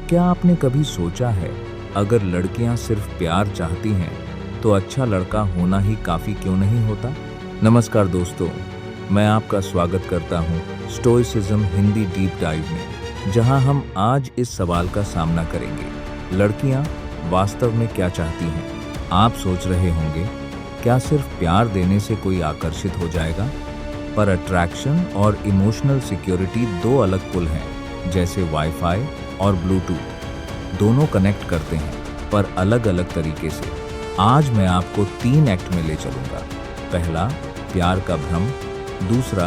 क्या आपने कभी सोचा है, अगर लड़कियां सिर्फ प्यार चाहती हैं तो अच्छा लड़का होना ही काफी क्यों नहीं होता? नमस्कार दोस्तों, मैं आपका स्वागत करता हूं स्टोइसिज्म हिंदी डीप डाइव में, जहां हम आज इस सवाल का सामना करेंगे, लड़कियां वास्तव में क्या चाहती हैं? आप सोच रहे होंगे, क्या सिर्फ प्यार देने से कोई आकर्षित हो जाएगा? पर अट्रैक्शन और इमोशनल सिक्योरिटी दो अलग पुल हैं, जैसे वाईफाई और ब्लूटूथ। दोनों कनेक्ट करते हैं, पर अलग अलग तरीके से। आज मैं आपको 3 एक्ट में ले चलूंगा। पहला, प्यार का भ्रम। दूसरा,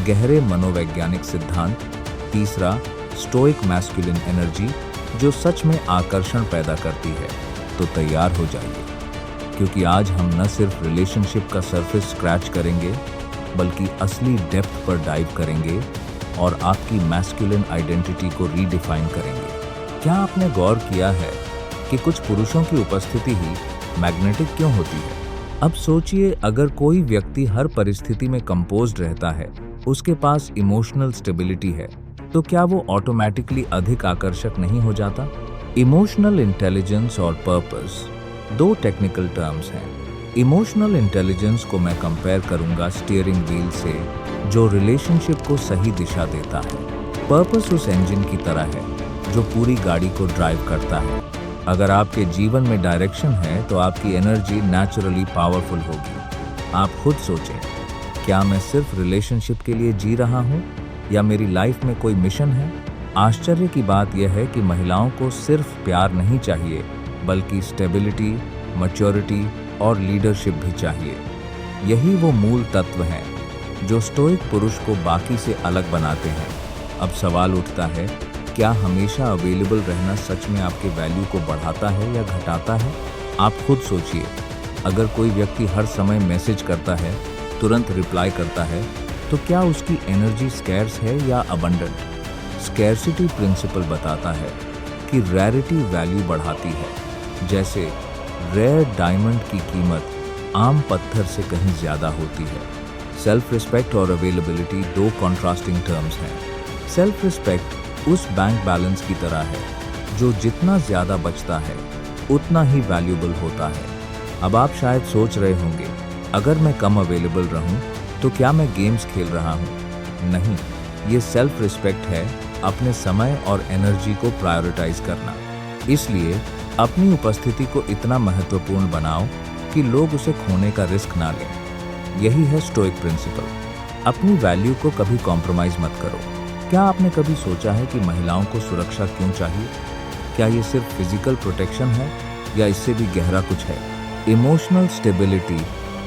गहरे मनोवैज्ञानिक सिद्धांत। तीसरा, स्टोइक मैस्कुलिन एनर्जी, जो सच में आकर्षण पैदा करती है। तो तैयार हो जाइए, क्योंकि आज हम न सिर्फ रिलेशनशिप का सरफेस स्क्रैच करेंगे, बल्कि असली डेप्थ पर डाइव करेंगे और आपकी मैस्कुलिन आइडेंटिटी को रीडिफाइन करेंगे। क्या आपने गौर किया है कि कुछ पुरुषों की उपस्थिति ही मैग्नेटिक क्यों होती है? अब सोचिए, अगर कोई व्यक्ति हर परिस्थिति में कंपोज्ड रहता है, उसके पास इमोशनल स्टेबिलिटी है, तो क्या वो ऑटोमेटिकली अधिक आकर्षक नहीं हो जाता? इमोशनल इंटेलिजेंस और पर्पस दो टेक्निकल टर्म्स हैं। इमोशनल इंटेलिजेंस को मैं कंपेयर करूंगा स्टीयरिंग व्हील से, जो रिलेशनशिप को सही दिशा देता है। पर्पस उस इंजन की तरह है जो पूरी गाड़ी को ड्राइव करता है। अगर आपके जीवन में डायरेक्शन है, तो आपकी एनर्जी नेचुरली पावरफुल होगी। आप खुद सोचें, क्या मैं सिर्फ रिलेशनशिप के लिए जी रहा हूँ, या मेरी लाइफ में कोई मिशन है? आश्चर्य की बात यह है कि महिलाओं को सिर्फ प्यार नहीं चाहिए, बल्कि स्टेबिलिटी, मैच्योरिटी और लीडरशिप भी चाहिए। यही वो मूल तत्व हैं जो स्टोइक पुरुष को बाकी से अलग बनाते हैं। अब सवाल उठता है, क्या हमेशा अवेलेबल रहना सच में आपके वैल्यू को बढ़ाता है या घटाता है? आप खुद सोचिए, अगर कोई व्यक्ति हर समय मैसेज करता है, तुरंत रिप्लाई करता है, तो क्या उसकी एनर्जी स्कैर्स है या अबंडेंट? स्कैर्सिटी प्रिंसिपल बताता है कि रैरिटी वैल्यू बढ़ाती है। जैसे रेयर डायमंड की कीमत आम पत्थर से कहीं ज्यादा होती है। सेल्फ रिस्पेक्ट और अवेलेबिलिटी दो कॉन्ट्रास्टिंग टर्म्स हैं। सेल्फ रिस्पेक्ट उस बैंक बैलेंस की तरह है जो जितना ज्यादा बचता है, उतना ही वैल्यूबल होता है। अब आप शायद सोच रहे होंगे, अगर मैं कम अवेलेबल रहूं, तो क्या मैं गेम्स खेल रहा हूं? नहीं, ये सेल्फ रिस्पेक्ट है, अपने समय और एनर्जी को प्रायोरिटाइज करना। इसलिए अपनी उपस्थिति को इतना महत्वपूर्ण बनाओ कि लोग उसे खोने का रिस्क ना लें। यही है स्टोइक प्रिंसिपल। अपनी वैल्यू को कभी कॉम्प्रोमाइज मत करो। क्या आपने कभी सोचा है कि महिलाओं को सुरक्षा क्यों चाहिए? क्या ये सिर्फ फिजिकल प्रोटेक्शन है, या इससे भी गहरा कुछ है? इमोशनल स्टेबिलिटी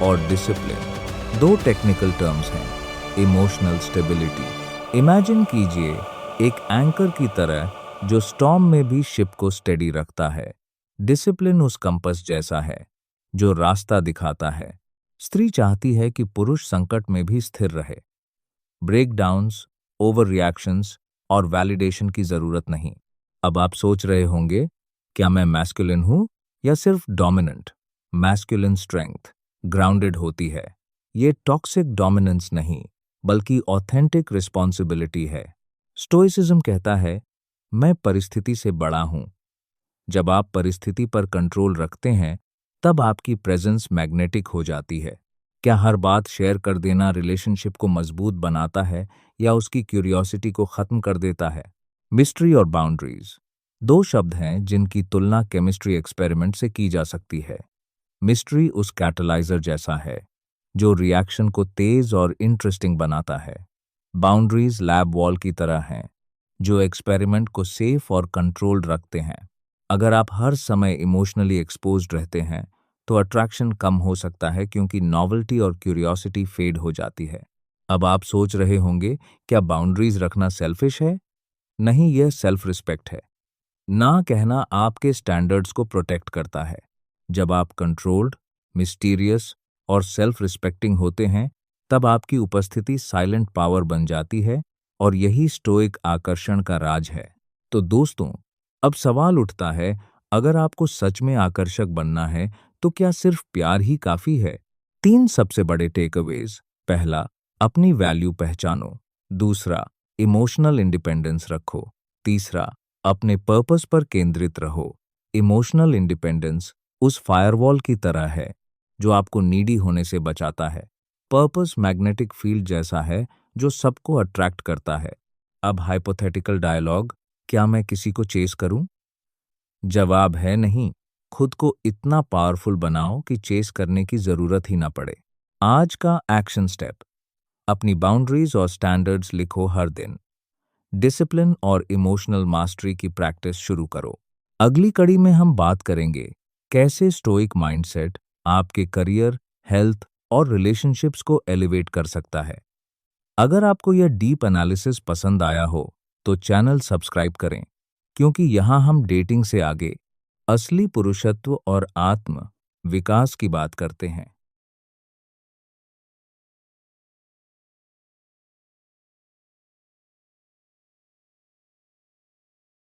और डिसिप्लिन दो टेक्निकल टर्म्स हैं। इमोशनल स्टेबिलिटी, इमेजिन कीजिए एक एंकर की तरह जो स्टॉर्म में भी शिप को स्टेडी रखता है। डिसिप्लिन उस कंपस जैसा है जो रास्ता दिखाता है। स्त्री चाहती है कि पुरुष संकट में भी स्थिर रहे। ब्रेकडाउन्स, ओवर रिएक्शंस और वैलिडेशन की जरूरत नहीं। अब आप सोच रहे होंगे, क्या मैं मैस्कुलिन हूं या सिर्फ डोमिनेंट? मैस्कुलिन स्ट्रेंथ ग्राउंडेड होती है। ये टॉक्सिक डोमिनेंस नहीं, बल्कि ऑथेंटिक रिस्पॉन्सिबिलिटी है। स्टोइसिज्म कहता है, मैं परिस्थिति से बड़ा हूं। जब आप परिस्थिति पर कंट्रोल रखते हैं, तब आपकी प्रेजेंस मैग्नेटिक हो जाती है। क्या हर बात शेयर कर देना रिलेशनशिप को मजबूत बनाता है, या उसकी क्यूरियोसिटी को खत्म कर देता है? मिस्ट्री और बाउंड्रीज दो शब्द हैं जिनकी तुलना केमिस्ट्री एक्सपेरिमेंट से की जा सकती है। मिस्ट्री उस कैटलाइजर जैसा है जो रिएक्शन को तेज और इंटरेस्टिंग बनाता है। बाउंड्रीज लैब वॉल की तरह हैं जो एक्सपेरिमेंट को सेफ और कंट्रोल्ड रखते हैं। अगर आप हर समय इमोशनली एक्सपोज्ड रहते हैं, तो अट्रैक्शन कम हो सकता है, क्योंकि नॉवेल्टी और क्यूरियोसिटी फेड हो जाती है। अब आप सोच रहे होंगे, क्या बाउंड्रीज रखना सेल्फिश है? नहीं, यह सेल्फ रिस्पेक्ट है। ना कहना आपके स्टैंडर्ड्स को प्रोटेक्ट करता है। जब आप कंट्रोल्ड, मिस्टीरियस और सेल्फ रिस्पेक्टिंग होते हैं, तब आपकी उपस्थिति साइलेंट पावर बन जाती है, और यही स्टोइक आकर्षण का राज है। तो दोस्तों, अब सवाल उठता है, अगर आपको सच में आकर्षक बनना है, तो क्या सिर्फ प्यार ही काफी है? 3 सबसे बड़े टेकअवेज। पहला, अपनी वैल्यू पहचानो। दूसरा, इमोशनल इंडिपेंडेंस रखो। तीसरा, अपने पर्पस पर केंद्रित रहो। इमोशनल इंडिपेंडेंस उस फायरवॉल की तरह है जो आपको नीडी होने से बचाता है। पर्पस मैग्नेटिक फील्ड जैसा है जो सबको अट्रैक्ट करता है। अब हाइपोथेटिकल डायलॉग, क्या मैं किसी को चेस करूं? जवाब है नहीं। खुद को इतना पावरफुल बनाओ कि चेस करने की जरूरत ही ना पड़े। आज का एक्शन स्टेप, अपनी बाउंड्रीज और स्टैंडर्ड्स लिखो हर दिन। डिसिप्लिन और इमोशनल मास्टरी की प्रैक्टिस शुरू करो। अगली कड़ी में हम बात करेंगे कैसे स्टोइक माइंडसेट आपके करियर, हेल्थ और रिलेशनशिप्स को एलिवेट कर सकता है। अगर आपको यह डीप एनालिसिस पसंद आया हो तो चैनल सब्सक्राइब करें, क्योंकि यहाँ हम डेटिंग से आगे असली पुरुषत्व और आत्म विकास की बात करते हैं।